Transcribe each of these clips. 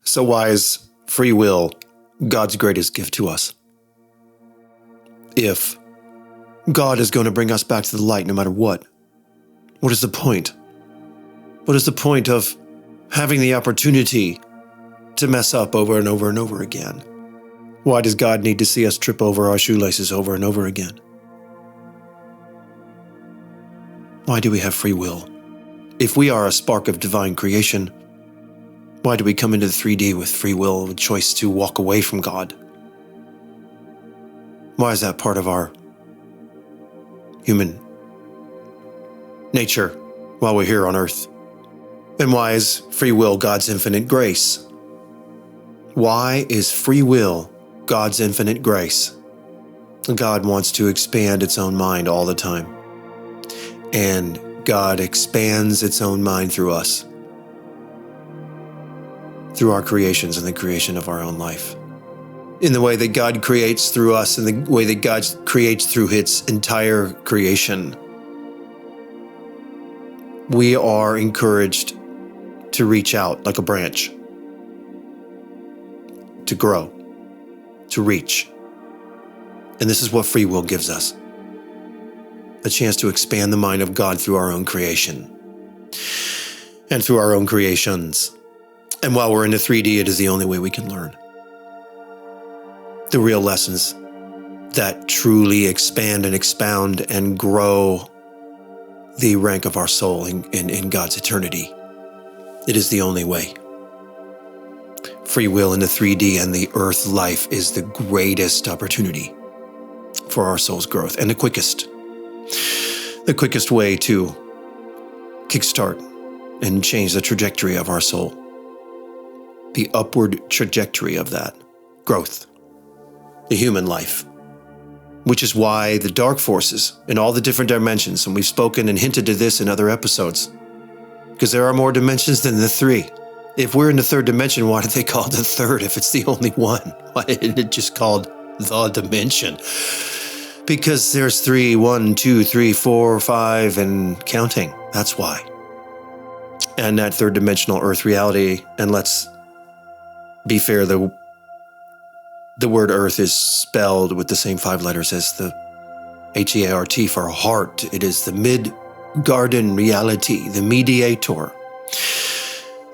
So why is free will God's greatest gift to us? If God is going to bring us back to the light no matter what is the point? What is the point of having the opportunity to mess up over and over and over again? Why does God need to see us trip over our shoelaces over and over again? Why do we have free will? If we are a spark of divine creation, why do we come into the 3D with free will, with choice to walk away from God? Why is that part of our human nature while we're here on Earth? And why is free will God's infinite grace? Why is free will God's infinite grace? God wants to expand its own mind all the time. And God expands its own mind through us, through our creations and the creation of our own life. In the way that God creates through us and the way that God creates through its entire creation, we are encouraged to reach out like a branch, to grow, to reach. And this is what free will gives us. A chance to expand the mind of God through our own creation and through our own creations. And while we're in the 3D, it is the only way we can learn the real lessons that truly expand and expound and grow the rank of our soul in God's eternity. It is the only way. Free will in the 3D and the earth life is the greatest opportunity for our soul's growth and the quickest way to kickstart and change the trajectory of our soul. The upward trajectory of that growth, the human life, which is why the dark forces in all the different dimensions, and we've spoken and hinted to this in other episodes, because there are more dimensions than the 3. If we're in the 3rd dimension, why do they call it the 3rd if it's the only one? Why isn't it just called the dimension? Because there's 3, 1, 2, 3, 4, 5, and counting. That's why. And that 3rd dimensional earth reality, and let's be fair, the word earth is spelled with the same 5 letters as the H-E-A-R-T for heart. It is the mid-garden reality, the mediator,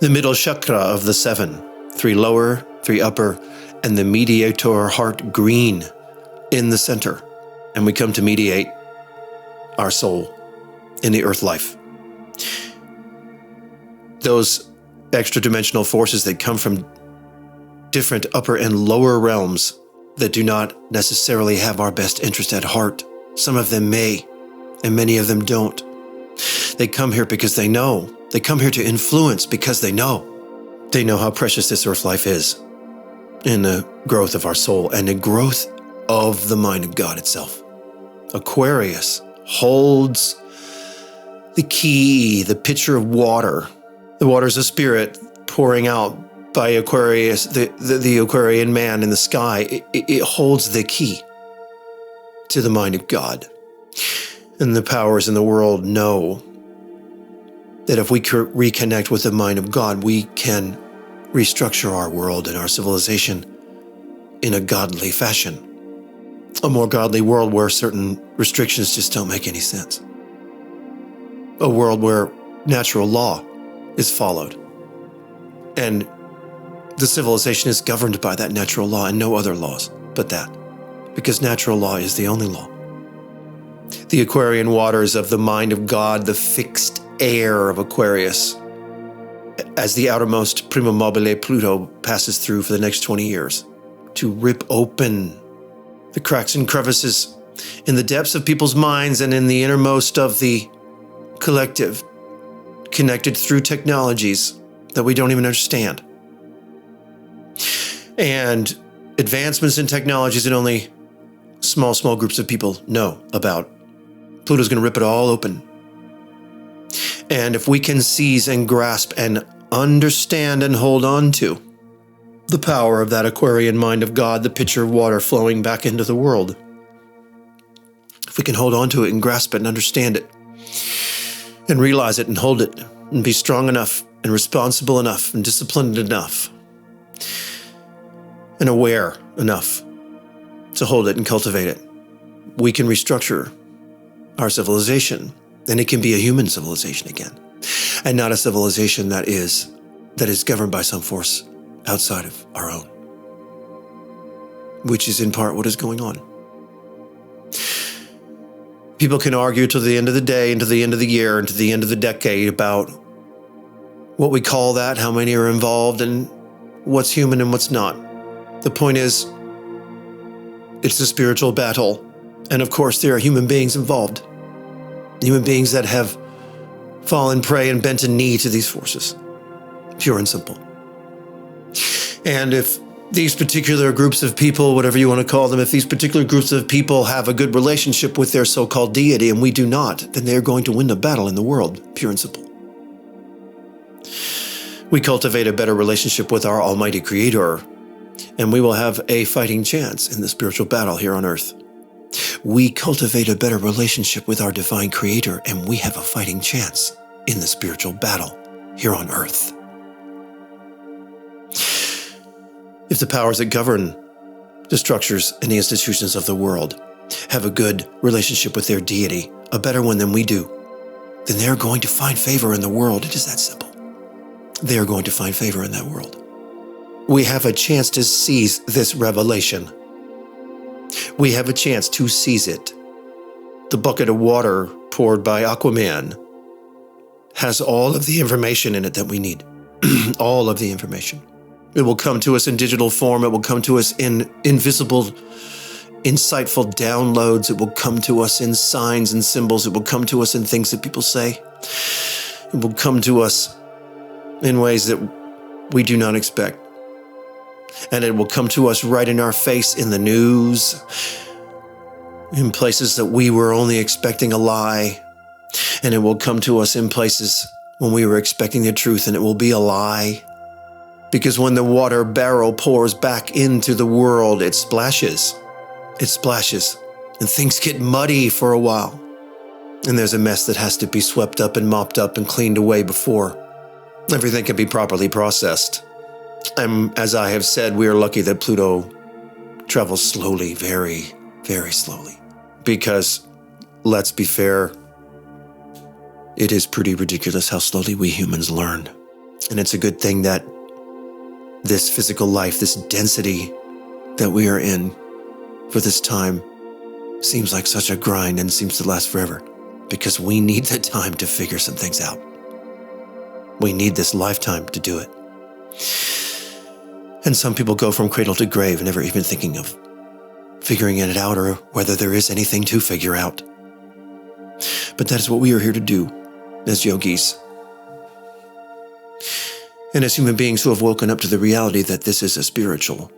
the middle chakra of the 7, 3 lower, 3 upper, and the mediator heart green in the center. And we come to mediate our soul in the earth life. Those extra dimensional forces that come from different upper and lower realms that do not necessarily have our best interest at heart. Some of them may, and many of them don't. They come here because they know. They come here to influence because they know. They know how precious this earth life is in the growth of our soul and the growth of the mind of God itself. Aquarius holds the key, the pitcher of water. The water is a spirit pouring out by Aquarius, the Aquarian man in the sky. It holds the key to the mind of God. And the powers in the world know that if we reconnect with the mind of God, we can restructure our world and our civilization in a godly fashion. A more godly world where certain restrictions just don't make any sense. A world where natural law is followed. And the civilization is governed by that natural law and no other laws but that. Because natural law is the only law. The Aquarian waters of the mind of God, the fixed air of Aquarius, as the outermost prima mobile Pluto passes through for the next 20 years, to rip open the cracks and crevices in the depths of people's minds and in the innermost of the collective, connected through technologies that we don't even understand. And advancements in technologies that only small groups of people know about. Pluto's going to rip it all open. And if we can seize and grasp and understand and hold on to the power of that Aquarian mind of God, the pitcher of water flowing back into the world, if we can hold on to it and grasp it and understand it and realize it and hold it and be strong enough and responsible enough and disciplined enough and aware enough to hold it and cultivate it, we can restructure our civilization, and it can be a human civilization again, and not a civilization that is governed by some force outside of our own, which is in part what is going on. People can argue till the end of the day, and to the end of the year, and to the end of the decade about what we call that, how many are involved, and what's human and what's not. The point is, it's a spiritual battle. And of course, there are human beings involved. Human beings that have fallen prey and bent a knee to these forces. Pure and simple. And if these particular groups of people, whatever you want to call them, if these particular groups of people have a good relationship with their so-called deity and we do not, then they're going to win the battle in the world. Pure and simple. We cultivate a better relationship with our Almighty Creator, and we will have a fighting chance in the spiritual battle here on Earth. We cultivate a better relationship with our Divine Creator, and we have a fighting chance in the spiritual battle here on Earth. If the powers that govern the structures and the institutions of the world have a good relationship with their deity, a better one than we do, then they're going to find favor in the world. It is that simple. They are going to find favor in that world. We have a chance to seize this revelation. We have a chance to seize it. The bucket of water poured by Aquaman has all of the information in it that we need. All of the information. It will come to us in digital form. It will come to us in invisible, insightful downloads. It will come to us in signs and symbols. It will come to us in things that people say. It will come to us in ways that we do not expect. And it will come to us right in our face in the news, in places that we were only expecting a lie. And it will come to us in places when we were expecting the truth, and it will be a lie. Because when the water barrel pours back into the world, it splashes. It splashes. And things get muddy for a while. And there's a mess that has to be swept up and mopped up and cleaned away before everything can be properly processed. And as I have said, we are lucky that Pluto travels slowly, very, very slowly. Because, let's be fair, it is pretty ridiculous how slowly we humans learn. And it's a good thing that this physical life, this density that we are in for this time seems like such a grind and seems to last forever. Because we need the time to figure some things out. We need this lifetime to do it. And some people go from cradle to grave, never even thinking of figuring it out or whether there is anything to figure out. But that is what we are here to do as yogis. And as human beings who have woken up to the reality that this is a spiritual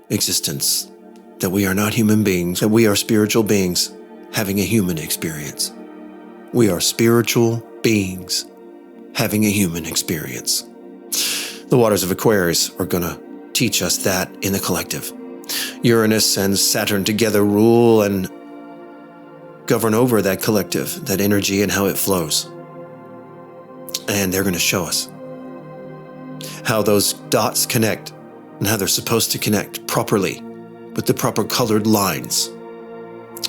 existence, that we are not human beings, that we are spiritual beings having a human experience. We are spiritual beings having a human experience. The waters of Aquarius are going to teach us that in the collective. Uranus and Saturn together rule and govern over that collective, that energy and how it flows. And they're going to show us how those dots connect and how they're supposed to connect properly with the proper colored lines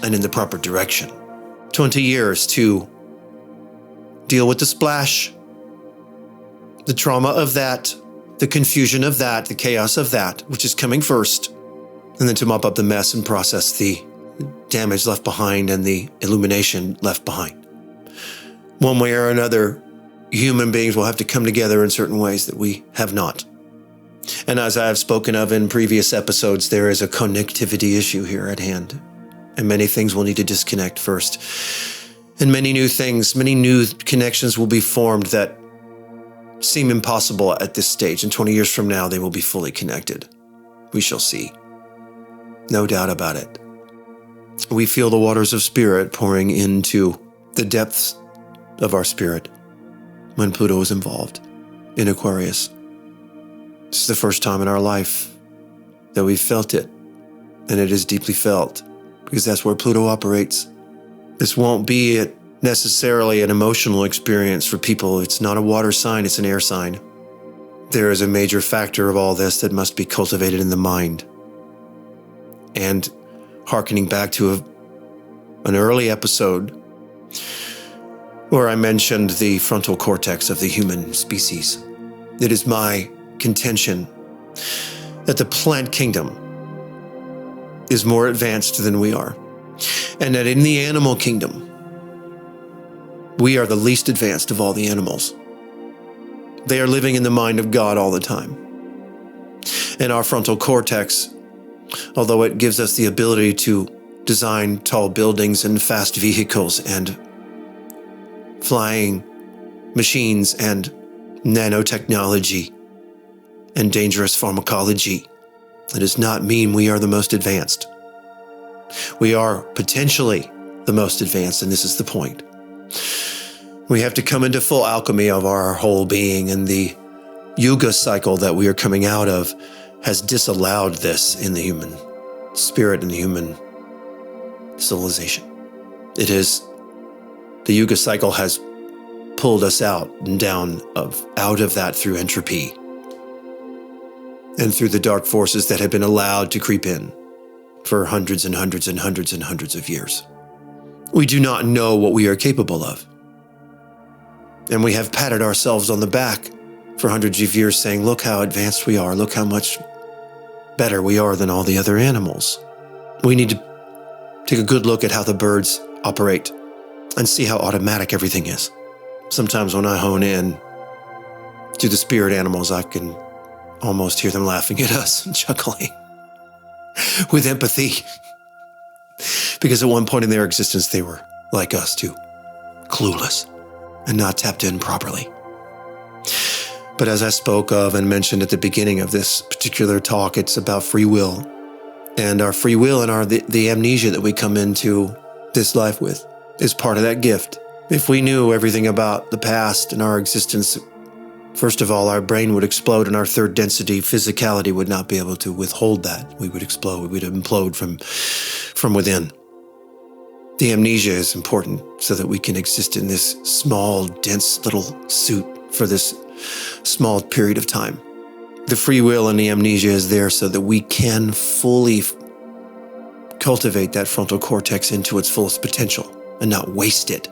and in the proper direction. 20 years to deal with the splash, the trauma of that, the confusion of that, the chaos of that, which is coming first, and then to mop up the mess and process the damage left behind and the illumination left behind. One way or another, human beings will have to come together in certain ways that we have not. And as I have spoken of in previous episodes, there is a connectivity issue here at hand, and many things will need to disconnect first. And many new things, many new connections will be formed that seem impossible at this stage. And 20 years from now, they will be fully connected. We shall see. No doubt about it. We feel the waters of spirit pouring into the depths of our spirit when Pluto is involved in Aquarius. This is the first time in our life that we've felt it, and it is deeply felt because that's where Pluto operates. This won't be necessarily an emotional experience for people. It's not a water sign, it's an air sign. There is a major factor of all this that must be cultivated in the mind. And hearkening back to an early episode where I mentioned the frontal cortex of the human species, it is my contention that the plant kingdom is more advanced than we are, and that in the animal kingdom, we are the least advanced of all the animals. They are living in the mind of God all the time. And our frontal cortex, although it gives us the ability to design tall buildings and fast vehicles and flying machines and nanotechnology and dangerous pharmacology, it does not mean we are the most advanced. We are potentially the most advanced, and this is the point. We have to come into full alchemy of our whole being, and the yuga cycle that we are coming out of has disallowed this in the human spirit and the human civilization. The yuga cycle has pulled us out and out of that through entropy and through the dark forces that have been allowed to creep in for hundreds and hundreds and hundreds and hundreds of years. We do not know what we are capable of. And we have patted ourselves on the back for hundreds of years saying, look how advanced we are, look how much better we are than all the other animals. We need to take a good look at how the birds operate and see how automatic everything is. Sometimes when I hone in to the spirit animals, I can almost hear them laughing at us and chuckling with empathy. Because at one point in their existence, they were like us too, clueless and not tapped in properly. But as I spoke of and mentioned at the beginning of this particular talk, it's about free will. And our free will and the amnesia that we come into this life with is part of that gift. If we knew everything about the past and our existence, first of all, our brain would explode and our third density physicality would not be able to withhold that. We would explode. We would implode from within. The amnesia is important so that we can exist in this small, dense little suit for this small period of time. The free will and the amnesia is there so that we can fully cultivate that frontal cortex into its fullest potential and not waste it.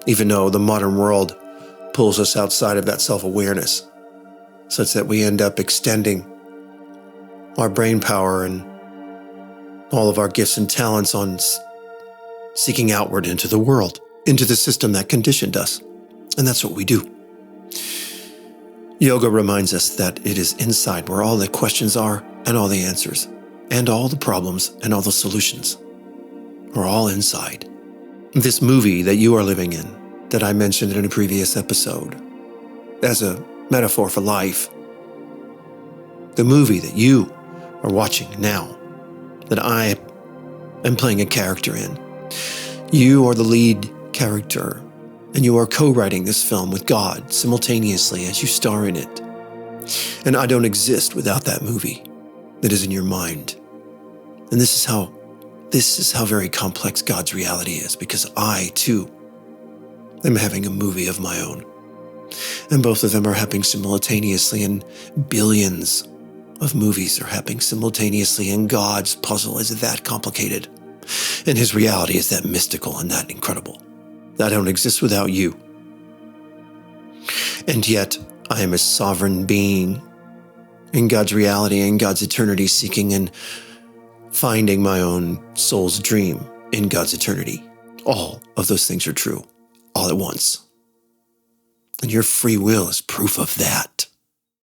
Even though the modern world pulls us outside of that self-awareness, such that we end up extending our brain power and all of our gifts and talents on seeking outward into the world, into the system that conditioned us. And that's what we do. Yoga reminds us that it is inside where all the questions are and all the answers and all the problems and all the solutions are all inside. This movie that you are living in, that I mentioned in a previous episode, as a metaphor for life, the movie that you are watching now, that I am playing a character in, you are the lead character, and you are co-writing this film with God simultaneously as you star in it. And I don't exist without that movie that is in your mind. And this is how very complex God's reality is, because I, too, am having a movie of my own. And both of them are happening simultaneously, and billions of movies are happening simultaneously, and God's puzzle is that complicated. And his reality is that mystical and that incredible. I don't exist without you. And yet, I am a sovereign being in God's reality and God's eternity, seeking and finding my own soul's dream in God's eternity. All of those things are true, all at once. And your free will is proof of that.